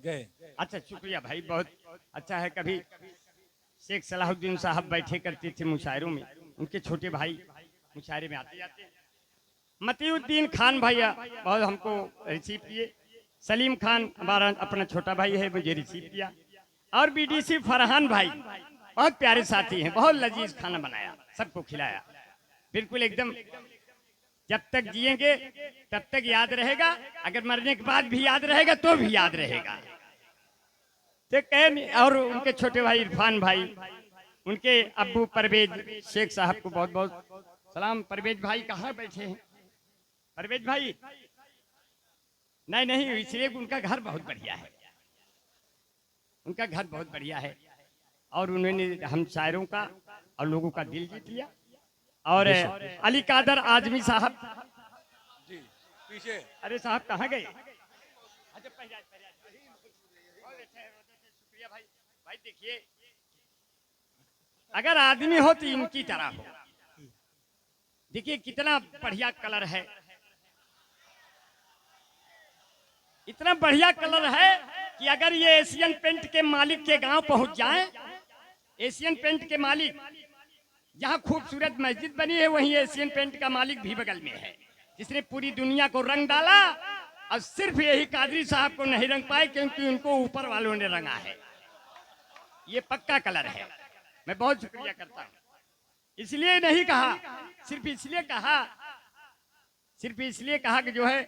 गए। अच्छा शुक्रिया भाई, बहुत अच्छा है। कभी शेख सलाहुद्दीन साहब बैठे करते थे मुशायरों में, उनके छोटे भाई मुशायरे में आते जाते। मतीउद्दीन खान भैया बहुत हमको रिसीव किए। सलीम खान हमारा अपना छोटा भाई है, मुझे रिसीव किया। और बीडीसी फरहान भाई बहुत प्यारे साथी हैं, बहुत लजीज खाना बनाया, सबको खिलाया। बिल्कुल एकदम, जब तक जिएंगे तब तक याद रहेगा, अगर मरने के बाद भी याद रहेगा तो भी याद रहेगा। तो और उनके छोटे भाई इरफान भाई, उनके अब्बू परवेज शेख साहब को बहुत बहुत सलाम। परवेज भाई कहाँ बैठे हैं? परवेज भाई नहीं नहीं, इसलिए उनका घर बहुत बढ़िया है, उनका घर बहुत बढ़िया है। और उन्होंने हम शायरों का और लोगों का दिल जीत लिया। और अली कादर आजमी साहब जी पीछे। अरे साहब कहाँ गए? शुक्रिया भाई। भाई देखिए, अगर आदमी हो तो इनकी तरह हो। देखिए कितना बढ़िया कलर है, इतना बढ़िया कलर है कि अगर ये एशियन पेंट के मालिक के गांव पहुंच जाएं, एशियन पेंट के मालिक जहां खूबसूरत मस्जिद बनी है, वहीं एशियन पेंट का मालिक भी बगल में है, जिसने पूरी दुनिया को रंग डाला। और सिर्फ यही कादरी साहब को नहीं रंग पाए, क्योंकि उनको ऊपर वालों ने रंगा है। ये पक्का कलर है। मैं बहुत शुक्रिया करता हूं। इसलिए नहीं कहा, सिर्फ इसलिए कहा, सिर्फ इसलिए कहा कि जो है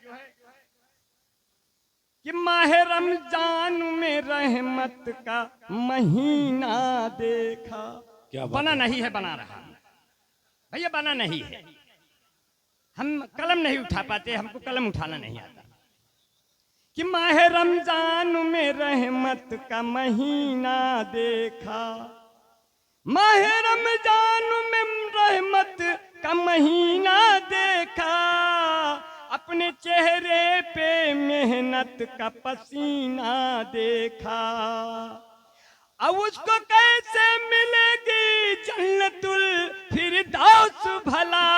कि माह रमजान में रहमत का महीना देखा। क्या बात बना है। नहीं है, बना रहा भैया, बना नहीं है। हम कलम नहीं उठा पाते, हमको कलम उठाना नहीं आता। कि माह रमजान में रहमत का महीना देखा, माह रमजान में रहमत का महीना देखा, अपने चेहरे पे मेहनत का पसीना देखा। अब उसको कैसे मिलेगी जन्नतुल फिरदौस भला,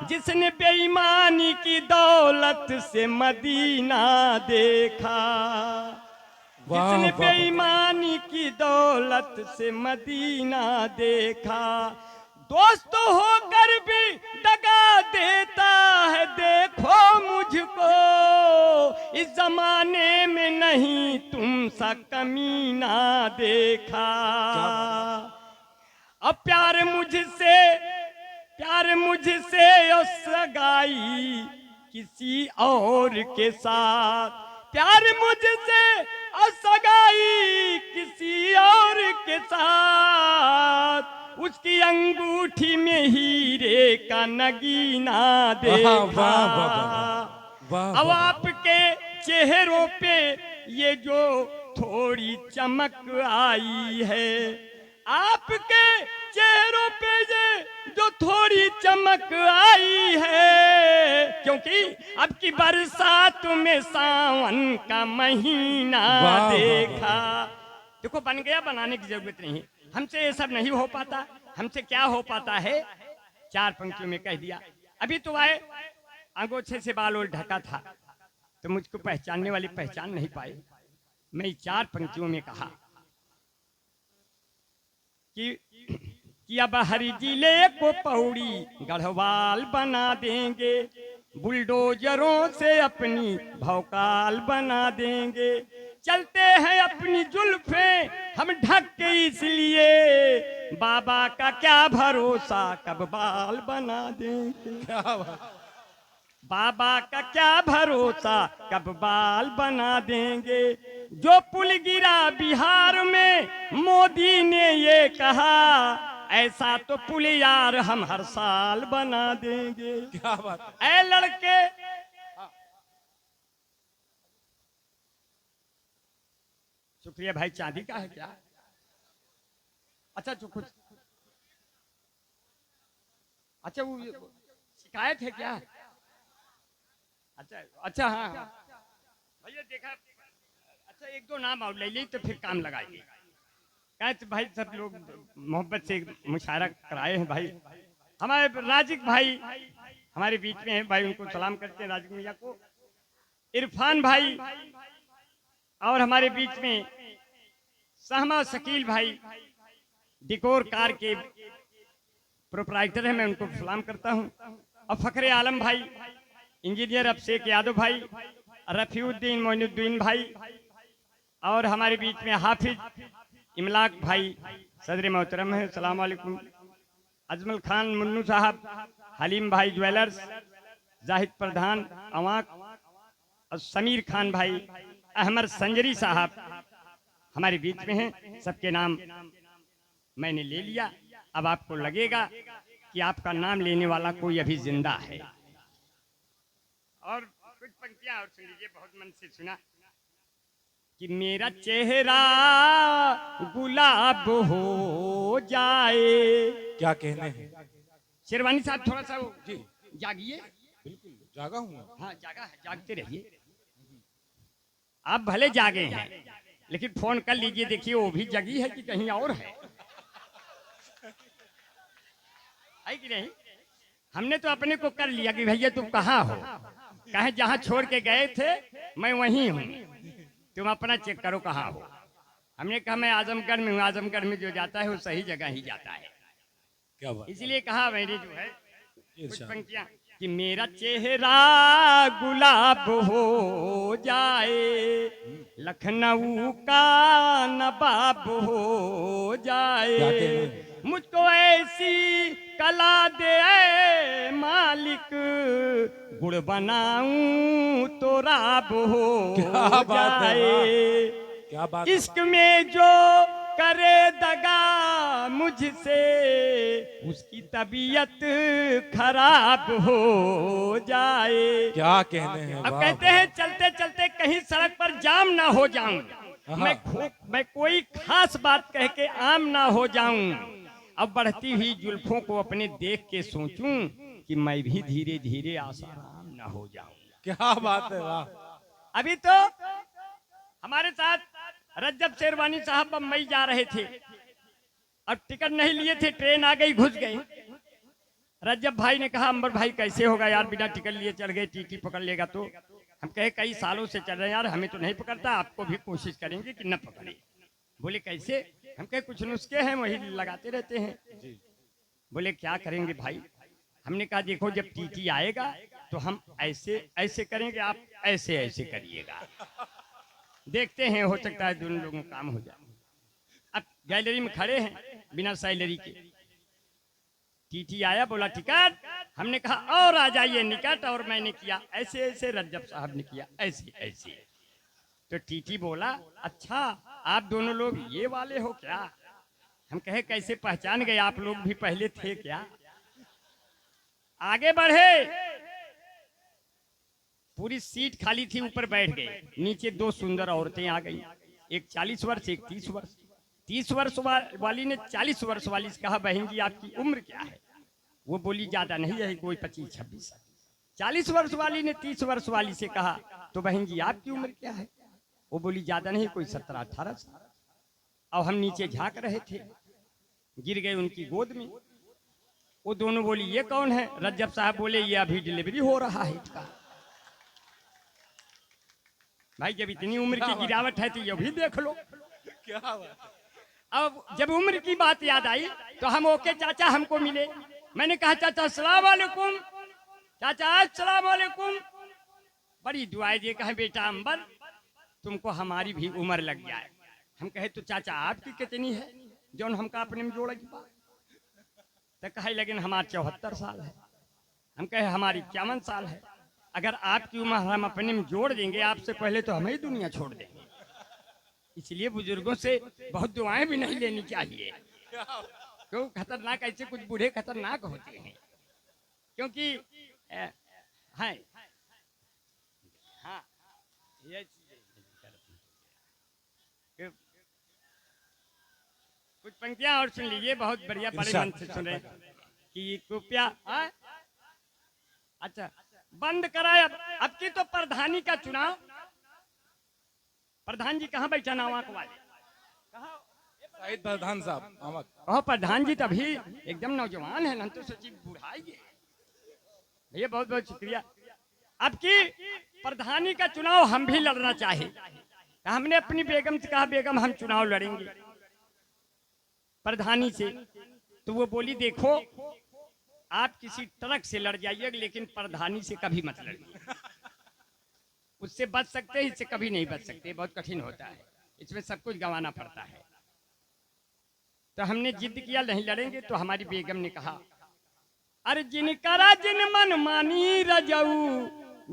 जिसने बेईमानी की दौलत से मदीना देखा, वाह जिसने वाह वाह। बेईमानी की दौलत से मदीना देखा। दोस्त होकर भी दगा देता है, देखो मुझको इस जमाने में नहीं तुम सा कमीना देखा। अब प्यार मुझसे और सगाई किसी और के साथ, प्यार मुझसे और सगाई किसी और के साथ, उसकी अंगूठी में हीरे का नगीना देखा। वाह वाह वाह वाह अब वाह। आपके चेहरों पे ये जो थोड़ी चमक आई है, आपके चेहरों पे ये जो थोड़ी चमक आई है, क्योंकि अब की बरसात में सावन का महीना वाह, वाह, देखा। वाह, देखो बन गया, बनाने की जरूरत नहीं, हमसे ये सब नहीं हो पाता। हमसे क्या हो पाता है, चार पंक्तियों में कह दिया। अभी तो आए, अंगोछे से बाल और ढका था, तो मुझको पहचानने वाले पहचान नहीं पाए। मैं चार पंक्तियों में कहा कि अब हर जिले को पौड़ी गढ़वाल बना देंगे, बुलडोजरों से अपनी भौकाल बना देंगे। चलते हैं अपनी जुल्फे हम ढक के, इसलिए बाबा का क्या भरोसा कब बाल बना देंगे। क्या बात। बाबा का क्या भरोसा कब बाल बना देंगे। जो पुल गिरा बिहार में मोदी ने ये कहा, ऐसा तो पुल यार हम हर साल बना देंगे। क्या बात है। ऐ लड़के, शुक्रिया भाई। चांदी का है क्या? अच्छा जो कुछ, अच्छा वो शिकायत है क्या? अच्छा अच्छा, हाँ हाँ भैया देखा। अच्छा एक दो नाम और ले ली तो फिर काम लगाएंगे। कहते भाई सब लोग मोहब्बत से मुशायरा कराए हैं भाई। हमारे राजिक भाई हमारे बीच में हैं भाई, उनको सलाम करते हैं राजिक मियाँ को। इरफान भाई और हमारे बीच में सहमा शकील भाई डिकोर कार के प्रोपराइटर हैं, मैं उनको सलाम करता हूं। और फखरे आलम भाई, इंजीनियर अफसेक यादव भाई, रफीउद्दीन मोइनुद्दीन भाई, और हमारे बीच में हाफिज इमलाक भाई सदर मोहतरम है, सलाम वालेकुम। अजमल खान मुन्नू साहब, हलीम भाई ज्वेलर्स, जाहिद प्रधान अवाक, और समीर खान भाई, अहमद संजरी साहब हमारे बीच में हैं। सबके नाम मैंने ले लिया। अब आपको लगेगा कि आपका नाम लेने वाला कोई अभी जिंदा है। और कुछ पंक्तियां और सुन लीजिए, बहुत मन से सुना कि मेरा चेहरा गुलाब हो जाए। क्या कहने हैं? शेरवानी साहब थोड़ा सा वो जी जागिए। बिल्कुल जागा हूँ मैं। हाँ जागा है, जागते रहिए। आप भले जागे हैं लेकिन फोन कर लीजिए, देखिए वो भी जगी है कि कहीं और है कि नहीं। हमने तो अपने को कर लिया कि भैया तुम कहाँ हो, कहे जहाँ छोड़ के गए थे मैं वहीं हूँ, तुम अपना चेक करो कहाँ हो। हमने कहा मैं आजमगढ़ में हूँ, आजमगढ़ में जो जाता है वो सही जगह ही जाता है। क्या बात? इसलिए कहा मैंने जो है कुछ इरशाद। पंक्तियां कि मेरा चेहरा गुलाब हो जाए, लखनऊ का नवाब हो जाए, क्या कहने हैं? मुझको ऐसी कला दे ऐ मालिक, गुड़ बनाऊं तो राब हो क्या बात है, वाह। जाए। क्या बात? इश्क में जो करे दगा मुझसे, उसकी तबीयत खराब हो जाए। क्या कहने हैं? अब वाह, कहते वाह। हैं चलते चलते कहीं सड़क पर जाम ना हो जाऊं, मैं कोई खास बात कह के आम ना हो जाऊं। अब बढ़ती हुई जुल्फों को अपने देख के सोचूं कि मैं भी धीरे धीरे आसाराम ना हो जाऊं। क्या बात है, वाह। अभी तो हमारे साथ रज्जब शेरवानी साहब बम्बई जा रहे थे और टिकट नहीं लिए थे, ट्रेन आ गई, घुस गए। रज्जब भाई ने कहा अंबर भाई कैसे होगा यार, बिना टिकट लिए चढ़ गए, टीटी पकड़ लेगा तो। हम कहे कई सालों से चल रहे हैं यार, हमें तो नहीं पकड़ता, आपको भी कोशिश करेंगे कि न पकड़े। बोले कैसे? हम कहे कुछ नुस्खे हैं वही लगाते रहते हैं। बोले क्या करेंगे भाई? हमने कहा देखो जब टीटी आएगा तो हम ऐसे ऐसे करेंगे, आप ऐसे ऐसे करिएगा, देखते हैं हो सकता है दोनों लोगों का काम हो जाए। अब गैलरी में खड़े हैं बिना सैलरी के, टीटी आया, बोला टिकट, हमने कहा और आ जाइए निकट, और मैंने किया ऐसे ऐसे, रज्जब साहब ने किया ऐसे ऐसे। तो टीटी बोला अच्छा आप दोनों लोग ये वाले हो क्या? हम कहे कैसे पहचान गए, आप लोग भी पहले थे क्या? आगे बढ़े, पूरी सीट खाली थी, ऊपर बैठ गए, नीचे दो सुंदर औरतें आ गई, एक 40 वर्ष एक 30 वर्ष। 30 वर्ष वाली ने 40 वर्ष वाली से कहा बहन जी आपकी उम्र क्या है? वो बोली ज्यादा नहीं है, कोई 25-26। 40 वर्ष वाली ने 30 वर्ष वाली से कहा तो बहन जी आपकी उम्र क्या है? वो बोली ज्यादा नहीं, कोई 17-18 साल। और हम नीचे झांक रहे थे, गिर गए उनकी गोद में। वो दोनों बोली ये कौन है? रज्जब साहब बोले ये अभी डिलीवरी हो रहा है इसका। भाई जब इतनी उम्र की गिरावट है तो ये भी देख लो। क्या बात? अब जब उम्र की बात याद आई तो हम ओके चाचा हमको मिले। मैंने कहा चाचा अस्सलाम वालेकुम, चाचा अस्सलाम वालेकुम। बड़ी दुआएं दे, कहे बेटा अंबर तुमको हमारी भी उम्र लग जाए। हम कहे तो चाचा आपकी कितनी है जो हमका अपने में जोड़ की बात? तो कहे लेकिन हमारा 74 साल है। हम कहे हमारी 51 साल है। अगर आपकी उम्र हम अपने में जोड़ देंगे आपसे पहले तो हमें ही दुनिया छोड़ देंगे। इसलिए बुजुर्गों से बहुत दुआएं भी नहीं लेनी चाहिए, क्यों खतरनाक, ऐसे कुछ बूढ़े खतरनाक होते हैं। क्योंकि है हाँ ये कुछ पंक्तियां और सुन लीजिए, बहुत बढ़िया, बड़े मन से सुन रहे कि कृपया। अच्छा बंद कराए। अब की तो प्रधानी का चुनाव, प्रधान जी कहाँ बैठा नावाक वाले? शाहिद प्रधान साहब आमक। ओह प्रधान जी तभी एकदम नौजवान है ना, तो सचिव बुढ़ाई भैया, बहुत बहुत शुक्रिया। अब की प्रधानी का चुनाव हम भी लड़ना चाहे, हमने अपनी बेगम से कहा, बेगम हम चुनाव लड़ेंगे प्रधानी से। तो वो बोली, देखो आप किसी ट्रक से लड़ जाइए, लेकिन प्रधानी से कभी मत लड़िए। उससे बच सकते हैं, इससे कभी नहीं बच सकते, बहुत कठिन होता है, इसमें सब कुछ गंवाना पड़ता है। तो हमने जिद किया नहीं लड़ेंगे। तो हमारी बेगम ने कहा, अरे जिन करा जिन मन मानी रजऊ,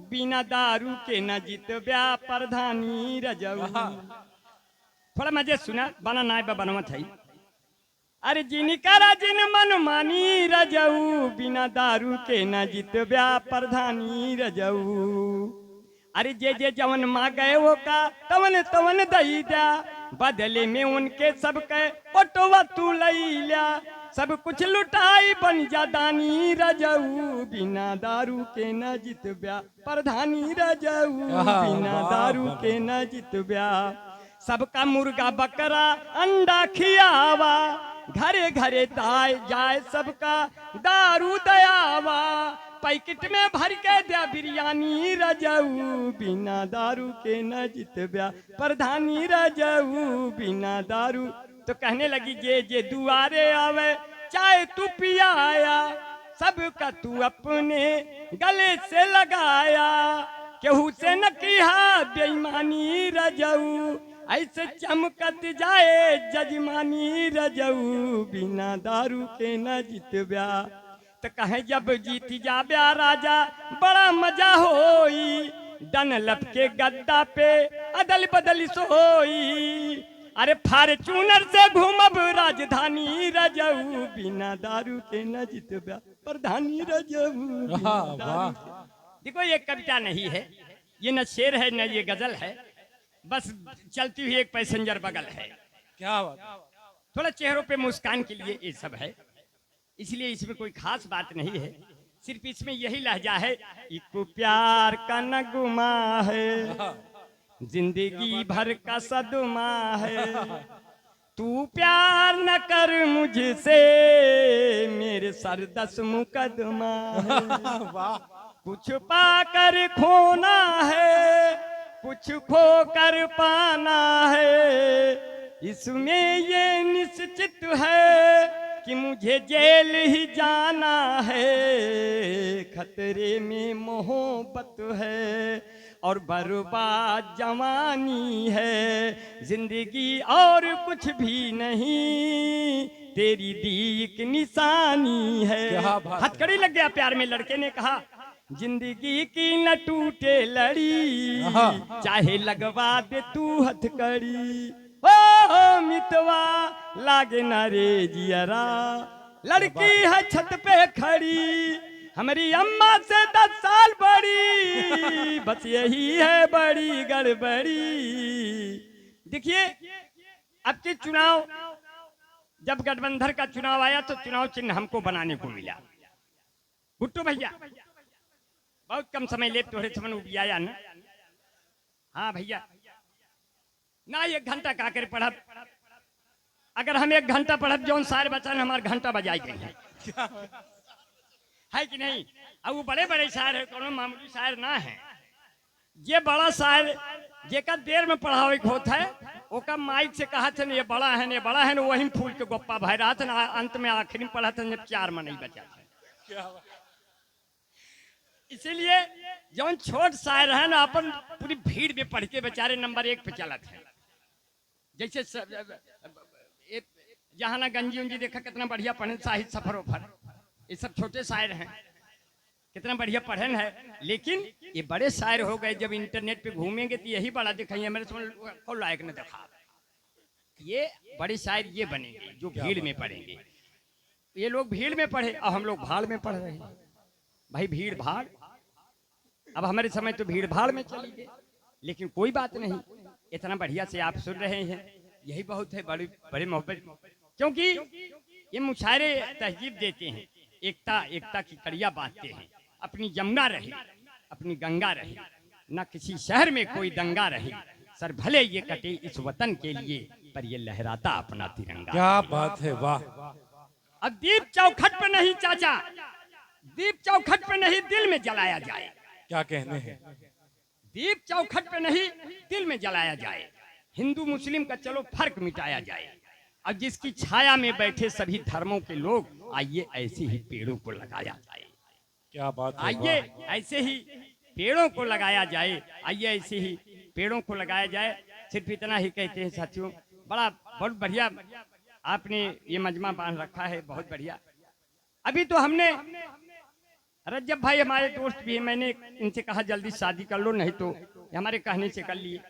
बिना दारू के न जितब्या प्रधानी रजऊ। थोड़ा मजे सुना, बना नाय बनवत है। अरे जिन करा जिन मन मानी रजऊ, बिना दारू के न जितब्या प्रधानी रजऊ। अरे जे जे जवन माँ गए वो का तवन तवन दई जा, बदले में उनके सब के ओटवा तू लई लिया। सब कुछ लुटाई बन जा दानी रजऊ, बिना दारू के न जितब्या प्रधानी रजऊ, बिना दारू के न जितब्या। सबका मुर्गा बकरा अंडा खियावा, घरे घरे दाए जाए सबका दारू दयावा। पैकेट में भर के दिया बिरयानी रजऊ, बिना दारू के न जितब्या प्रधानी रजऊ, बिना दारू। तो कहने लगी, जे जे दुआरे आवे चाहे तू पियाया, सबका तू अपने गले से लगाया। केहू से न किया बेईमानी रजऊ, ऐसे चमकत जाए जजमानी रजऊ, बिना दारू के न जितब्या। तो कहे जब जीत जाब्या राजा बड़ा मजा होई, डन लपके गद्दा पे अदल बदल सोई। अरे फार्चूनर से घूमब राजधानी रजऊ, बिना दारू के न जितब्या प्रधानी रजऊ। देखो ये कविता नहीं है, ये न शेर है न ये गजल है, बस चलती हुई एक पैसेंजर बगल है। क्या बात। थोड़ा चेहरों पे मुस्कान के लिए ये सब है, इसलिए इसमें कोई खास बात नहीं है, सिर्फ इसमें यही लहजा है, इको प्यार का नगमा है, जिंदगी भर का सदमा है। तू प्यार न कर मुझसे, मेरे सर 10 मुकदमा है। कुछ पाकर खोना है, कुछ खो कर पाना है, इसमें ये निश्चित है कि मुझे जेल ही जाना है। खतरे में मोहब्बत है और बर्बाद जवानी है, जिंदगी और कुछ भी नहीं, तेरी दी एक निशानी है। हथकड़ी लग गया प्यार में, लड़के ने कहा, जिंदगी की न टूटे लड़ी, चाहे लगवा दे तू हथकड़ी। ओ मितवा लागे न रे जियरा, लड़की है छत पे खड़ी, हमारी अम्मा से 10 साल बड़ी, बस यही है बड़ी गड़बड़ी। देखिए अब के चुनाव, जब गठबंधन का चुनाव आया तो चुनाव चिन्ह हमको बनाने को मिला। भुट्टो भैया बहुत कम समय ले तोहरे समन उबियाया ना। हाँ भैया ना 1 घंटा का कर पढ़ब, अगर हम 1 घंटा पढ़ब जौन सारे बच्चन हमार घंटा बजाई गई है कि नहीं। अब वो बड़े बड़े शायर है, कोनो मामूली शायर ना है। ये बड़ा शायर जेका देर में पढ़ावे के होता है, ओका माइक से कहा था ये बड़ा है ये बड़ा है ना, वही फूल के गोप्पा भर रहा था ना, अंत में आखिरी में पढ़ा था जब 4 में नहीं बचा था। इसीलिए जौन छोट शायर है ना, अपन पूरी भीड़ में पढ़ के बेचारे नंबर 1 पे चलत है। जैसे जहां ना गंजी उंजी देखा कितना बढ़िया पढ़े, साहित्य सफर उफर, ये सब छोटे शायर हैं, कितना बढ़िया पढ़न है। लेकिन ये बड़े शायर हो गए, जब इंटरनेट पे घूमेंगे तो यही बड़ा दिखाइए, मेरे समझ को लायक न दिखा। ये बड़े शायर ये बनेंगे जो भीड़ में पढ़ेंगे। ये लोग भीड़ में पढ़े और हम लोग भाड़ में पढ़ रहे हैं। भाई भीड़ भाड़, अब हमारे समय तो भीड़ भाड़ में चली गई, लेकिन कोई बात नहीं, इतना बढ़िया से आप सुन रहे हैं, यही बहुत है। बड़ी बड़ी मोहब्बत, क्योंकि ये मुशायरे तहजीब देते हैं, एकता एकता की कड़िया बांधते हैं। अपनी यमुना रहे, अपनी गंगा रहे, न किसी शहर में कोई दंगा रहे, सर भले ये कटे इस वतन के लिए, पर ये लहराता अपना तिरंगा। क्या बात है, वाह। अब दीप चौखट पे नहीं चाचा, दीप चौखट पे नहीं दिल में जलाया जाए। क्या कहने हैं। दीप चौखट पे नहीं दिल में जलाया जाए। हिंदू मुस्लिम का चलो फर्क मिटाया जाए, और जिसकी छाया में बैठे सभी धर्मों के लोग, आइए ऐसे ही पेड़ों को लगाया जाए। क्या बात है, आइए वाह। ऐसे ही पेड़ों को लगाया जाए, आइए ऐसे ही पेड़ों को लगाया जाए। सिर्फ इतना ही कहते हैं साथियों, बड़ा बहुत बढ़िया आपने ये मजमा बांध रखा है, बहुत बढ़िया। अभी तो हमने रज्जब भाई हमारे दोस्त भी हैं, मैंने इनसे कहा जल्दी शादी कर लो, नहीं तो हमारे कहने से कर लिए।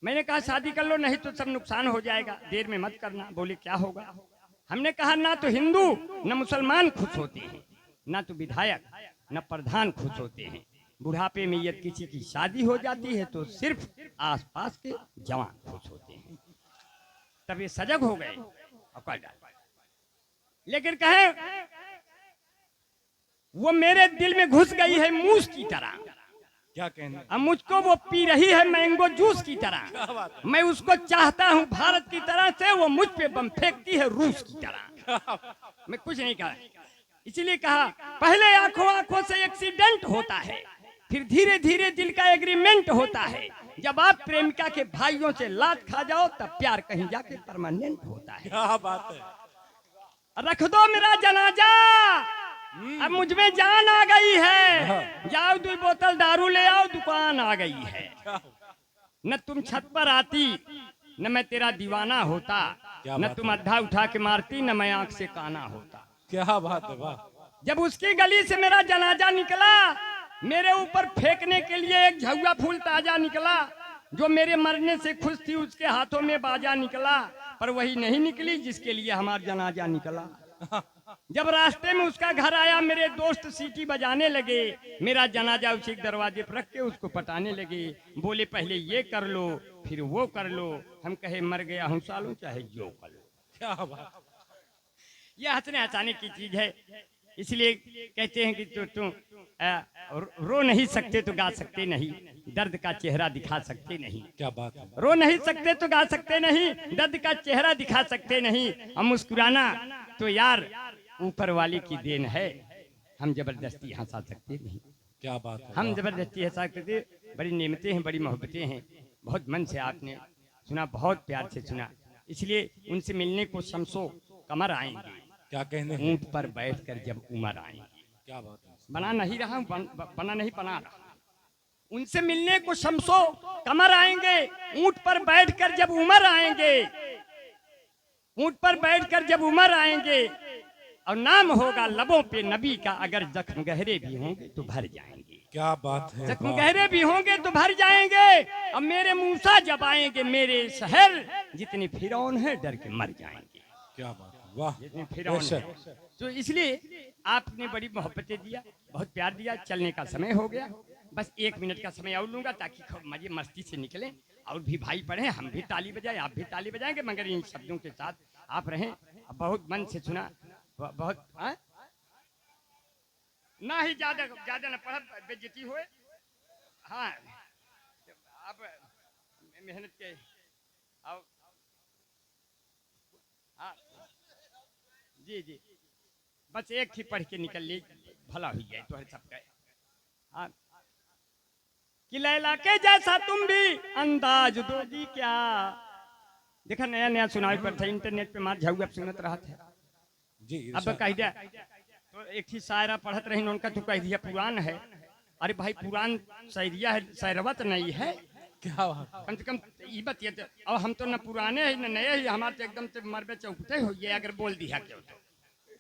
मैंने कहा शादी कर लो, नहीं तो सब नुकसान हो जाएगा, देर में मत करना। बोले क्या होगा? हमने कहा ना तो हिंदू न मुसलमान खुश होते हैं, ना तो विधायक न प्रधान खुश होते हैं। बुढ़ापे में यदि किसी की शादी हो जाती है तो सिर्फ आसपास के जवान खुश होते हैं। तब ये सजग हो गए और कर डाले। लेकिन कहे वो मेरे दिल में घुस गई है मूस की तरह, क्या कहने, अब मुझको वो पी रही है मैंगो जूस की क्या तरह। बात है, मैं उसको चाहता हूँ भारत की तरह से, वो मुझ पे बम फेंकती है रूस की तरह। मैं कुछ नहीं कहा, इसलिए कहा पहले आंखों आंखों से एक्सीडेंट होता है, फिर धीरे धीरे दिल का एग्रीमेंट होता है। जब आप प्रेमिका के भाइयों से लात खा जाओ तब प्यार कहीं जाके परमानेंट होता है। क्या बात है। रख दो मेरा जनाजा, अब मुझ में जान आ गई है। जाओ 2 बोतल दारू ले आओ, दुकान आ गई है। न तुम छत पर आती, न मैं तेरा दीवाना होता, क्या न बात तुम है। अद्धा उठा के मारती, न मैं आंख से काना होता। क्या बात है, वाह। जब उसकी गली से मेरा जनाजा निकला, मेरे ऊपर फेंकने के लिए एक झुआ फूल ताजा निकला। जो मेरे मरने से खुश थी उसके हाथों में बाजा निकला, पर वही नहीं निकली जिसके लिए हमारा जनाजा निकला। जब रास्ते में उसका घर आया, मेरे दोस्त सीटी बजाने लगे, मेरा जनाजा उसी दरवाजे पर रख के उसको पटाने लगे। बोले पहले ये कर लो फिर वो कर लो। हम कहे मर गया हूँ सालों, चाहे जो कर लो। क्या बात, ये हंसने हंसाने की चीज है, इसलिए कहते हैं कि तुम रो नहीं सकते तो गा सकते नहीं, दर्द का चेहरा दिखा सकते नहीं। क्या बात है, रो नहीं सकते तो गा सकते नहीं, दर्द का चेहरा दिखा सकते नहीं। हम मुस्कुराना तो यार ऊपर वाले की देन है, हम जबरदस्ती हंसा सकते नहीं। क्या बात है, हम वाह। जबरदस्ती हंसा सकते, बड़ी नेमतें हैं, बड़ी मोहब्बतें हैं। बहुत मन से आपने सुना, बहुत प्यार से सुना, इसलिए उनसे मिलने को शमसो कमर आएंगे, क्या कहने हैं, ऊंट पर बैठकर जब उमर आएंगे। क्या बात है। बना नहीं रहा हूं, बना नहीं बना रहा। उनसे मिलने को शमसो कमर आएंगे, ऊंट पर बैठकर जब उमर आएंगे, ऊंट पर बैठकर जब उमर आएंगे, और नाम होगा लबों पे नबी का, अगर जख्म गहरे भी होंगे तो भर जाएंगे। क्या बात है, जख्म वाह। गहरे भी होंगे तो भर जाएंगे। अब मेरे मूसा जब आएंगे मेरे शहर, जितने फिरौन है डर के मर जाएंगे। क्या बात है, वाह। जितने फिरौन है। बेशक। तो इसलिए आपने बड़ी मोहब्बतें दिया, बहुत प्यार दिया। चलने का समय हो गया, बस 1 मिनट का समय और लूंगा ताकि खूब मजे मस्ती से निकलें। और भी भाई पढ़े, हम भी ताली बजाएं, आप भी ताली बजाएंगे, मगर इन शब्दों के साथ आप रहें। बहुत मन से सुना, बहुत ना ही ज्यादा ज्यादा न पढ़ बेइज्जती होए। हाँ, आप मेहनत के आओ। हाँ जी जी, बस एक ही पढ़ के निकल ली, भला हो जाए तो हर सबका। हाँ, कि लैला के जैसा तुम भी अंदाज दोगी क्या। देखा नया नया सुनाई पर था, इंटरनेट पे मार झाऊ सुनत रहा था। जी, अब इरशाद। कह दिया तो एक ही शायरा पढ़त रही, उनका तो कह दिया पुरान है। अरे भाई पुरान शायरिया है, शायरवत नहीं है। क्या बात, कम से कम ये बतिया। अब हम तो न पुराने है न नए ही, हमारे तो एकदम से मरबे चौकते हो ये अगर बोल दिया क्यों तो।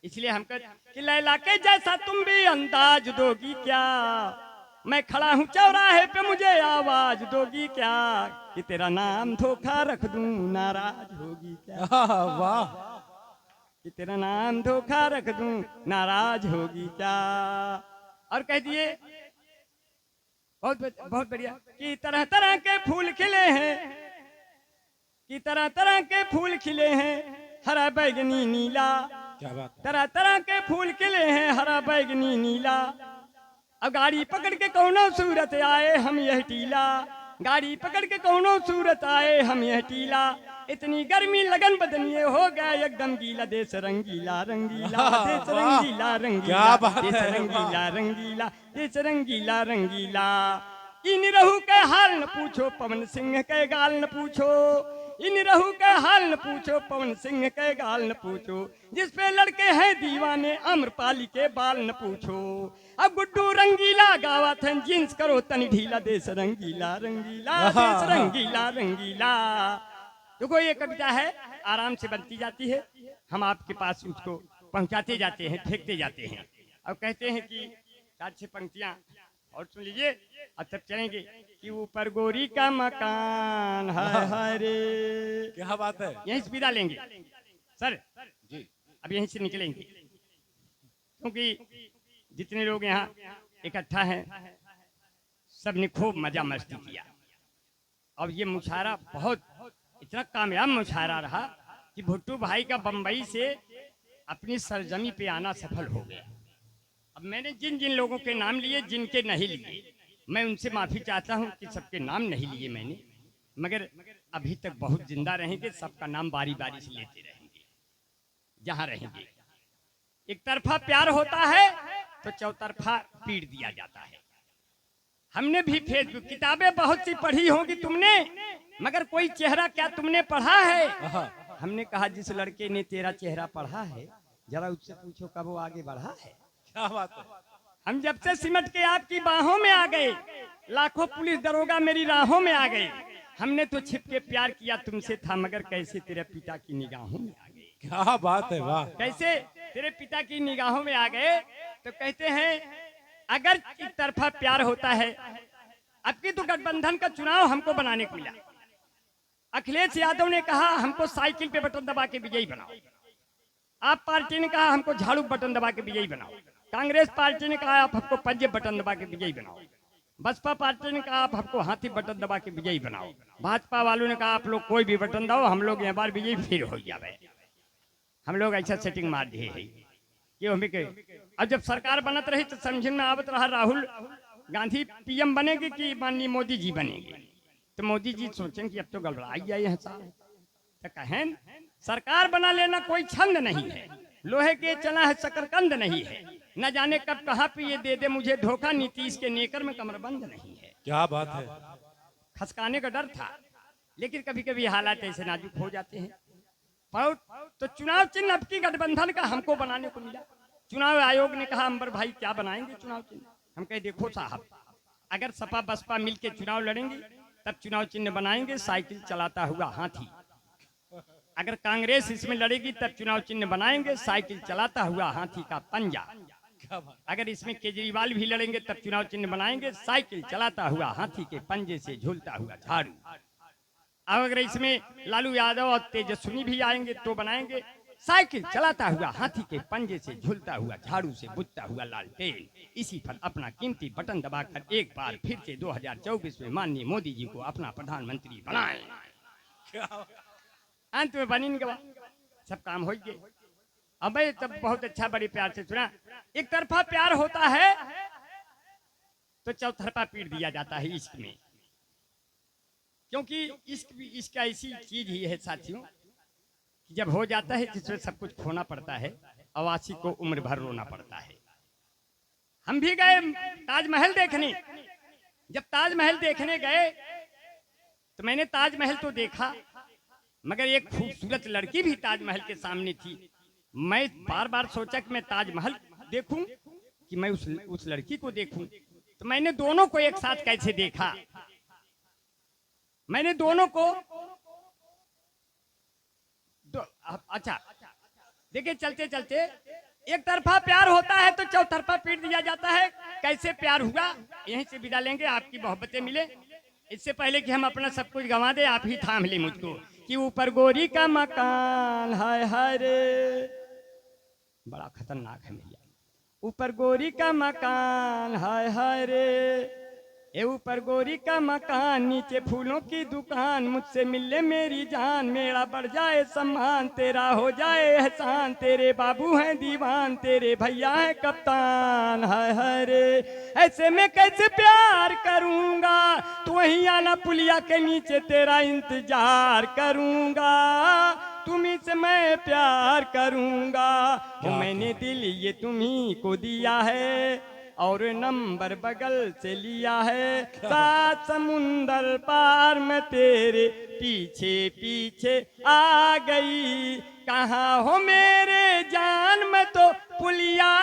इसलिए हम कि लैला के जैसा तुम भी अंदाज दोगी क्या, मैं खड़ा हूँ चौराहे पे मुझे आवाज दोगी क्या, कि तेरा नाम धोखा रख दूं नाराज होगी क्या, वाह। कि तेरा नाम धोखा रख दूं नाराज होगी क्या। और कह दिए बहुत बढ़िया, कि तरह तरह के फूल खिले हैं, कि तरह तरह के फूल खिले हैं, हरा बैगनी नीला। क्या बात है, तरह तरह के फूल खिले हैं, हरा बैगनी नीला। अब गाड़ी पकड़ के कौनो सूरत आए हम यह टीला, गाड़ी पकड़ के कौनो सूरत आए हम यह टीला। इतनी गर्मी लगन बदनिए हो गया एकदम गीला, देश रंगीला रंगीला, देश रंगीला रंगीला, क्या बात देश है, रंगीला रंगीला, देश रंगीला रंगीला। इन रहू के हाल न पूछो, पवन सिंह के गाल न पूछो। इन रहू के हाल न पूछो, पवन सिंह के गाल न पूछो। जिस पे लड़के हैं दीवाने, अम्रपाली के बाल न पूछो। अब गुड्डू रंगीला गावा थे, जींस करो तनी ढीला, देश रंगीला रंगीला, देश रंगीला रंगीला। देखो ये कविता है, आराम से बनती जाती है, हम आपके पास उसको पहुंचाते जाते हैं, फेंकते जाते हैं। अब कहते हैं कि 4-6 पंक्तियां और सुन लीजिए, अब तब चलेंगे कि ऊपर गोरी का मकान है, हरे। क्या बात है। यहीं से विदा लेंगे सर जी अब यहीं से निकलेंगे, क्योंकि जितने लोग यहाँ इकट्ठा हैं सबने खूब मजा मस्ती किया। अब ये मुशायरा बहुत इतना कामयाब मुशायरा रहा कि भुट्टू भाई का बम्बई से अपनी सरजमी पे आना सफल हो गया। अब मैंने जिन जिन लोगों के नाम लिए, जिनके नहीं लिए, मैं उनसे माफी चाहता हूं कि सबके नाम नहीं लिए मैंने, मगर अभी तक बहुत जिंदा रहेंगे, सबका नाम बारी बारी से लेते रहेंगे जहां रहेंगे। एक तरफा प्यार होता है तो चौतरफा पीट दिया जाता है। हमने भी फेसबुक किताबें बहुत सी पढ़ी होंगी तुमने, मगर कोई चेहरा क्या तुमने पढ़ा है? हमने कहा जिस लड़के ने तेरा चेहरा पढ़ा है, जरा उससे पूछो कब वो आगे बढ़ा है। क्या बात है। हम जब से सिमट के आपकी बाहों में आ गए, लाखों पुलिस दरोगा मेरी राहों में आ गए। हमने तो छिप के प्यार किया तुमसे था, मगर कैसे तेरे पिता की निगाहों में आ गए। क्या बात है, वाह। कैसे तेरे पिता की निगाहों में आ गए। तो कहते हैं अगर एक तरफा प्यार होता है, अब की तो गठबंधन का चुनाव हमको बनाने को मिला। अखिलेश यादव ने कहा हमको साइकिल पे बटन दबा के विजयी बनाओ, आप पार्टी ने कहा हमको झाड़ू बटन दबा के विजयी बनाओ, कांग्रेस पार्टी ने कहा आप हमको पंजे बटन दबा के विजयी बनाओ, बसपा पार्टी ने कहा आप हमको हाथी बटन दबा के विजयी बनाओ, भाजपा वालों ने कहा आप लोग कोई भी बटन दबाओ, हम लोग यह बार विजयी फिर हो जाए। हम लोग ऐसा सेटिंग मार दिए है कि हमें के अब जब सरकार बनत रही तो समझ में आवत रहा राहुल गांधी पीएम बनेगी कि माननीय मोदी जी बनेंगे। तो मोदी जी सोचें कि अब तो गड़बड़ाई जाए है साहब। तो कहें सरकार बना लेना कोई छंद नहीं है, लोहे के चना है शकरकंद नहीं है, न जाने कब कहाँ पे ये दे दे मुझे धोखा, नीतीश के नेकर में कमरबंद नहीं है। क्या बात है। खसकाने का डर था, लेकिन कभी कभी हालात ऐसे नाजुक हो जाते हैं। तो चुनाव चिन्ह अब की गठबंधन का हमको बनाने को मिला। चुनाव आयोग ने कहा अंबर भाई क्या बनाएंगे चुनाव चिन्ह? हम कहे देखो साहब, अगर सपा बसपा मिलके चुनाव लड़ेंगे तब चुनाव चिन्ह बनाएंगे साइकिल चलाता हुआ हाथी। अगर कांग्रेस इसमें लड़ेगी तब चुनाव चिन्ह बनाएंगे साइकिल चलाता हुआ हाथी का पंजा। अगर इसमें केजरीवाल भी लड़ेंगे तब चुनाव चिन्ह बनाएंगे साइकिल चलाता हुआ हाथी के पंजे से झूलता हुआ झाड़ू। अगर इसमें लालू यादव और तेजस्वी भी आएंगे तो बनाएंगे साइकिल चलाता हुआ हाथी के पंजे से झूलता हुआ झाड़ू से बुझता हुआ लालटेन। इसी पर अपना कीमती बटन दबाकर एक बार फिर से 2024 में माननीय मोदी जी को अपना प्रधानमंत्री बनाएं। अंत में बनेंगे सब काम हो गए। अब मैं तब बहुत अच्छा बड़े प्यार से सुना, एक तरफा प्यार होता है तो चौतरफा पीट दिया जाता है इश्क में, क्योंकि इश्क ऐसी चीज ही है साथियों कि जब हो जाता है जिसमें सब कुछ खोना पड़ता है, अवासी को उम्र भर रोना पड़ता है। हम भी गए ताजमहल देखने, जब ताजमहल देखने गए तो मैंने ताजमहल तो देखा, मगर एक खूबसूरत लड़की भी ताजमहल के सामने थी। मैं बार बार सोचा कि मैं ताजमहल देखूं कि मैं उस लड़की को देखूं। तो मैंने दोनों को एक साथ कैसे देखा, मैंने दोनों को अच्छा देखिए, चलते चलते एक तरफा प्यार होता है तो चौतरफा पीट दिया जाता है। कैसे प्यार हुआ यहीं से विदा लेंगे, आपकी मोहब्बतें मिले। इससे पहले कि हम अपना सब कुछ गंवा दे, आप ही थाम ले मुझको कि ऊपर गोरी का मकान हाय हाय रे, बड़ा खतरनाक है भैया। ऊपर गोरी का मकान हाय हाय रे, ए ऊपर गोरी का मकान नीचे फूलों की दुकान, मुझसे मिलने मेरी जान, मेरा बढ़ जाए सम्मान, तेरा हो जाए एहसान, तेरे बाबू हैं दीवान, तेरे भैया हैं कप्तान हाय हाय रे। ऐसे में कैसे प्यार करूंगा, तू वहीं आना पुलिया के नीचे तेरा इंतजार करूंगा, तुम्ही से मैं प्यार करूंगा। मैंने दिल ये तुम्ही को दिया है, और नंबर बगल से लिया है, 7 समुंदर पार में तेरे पीछे पीछे आ गई। कहाँ हो मेरे जान, में तो पुलिया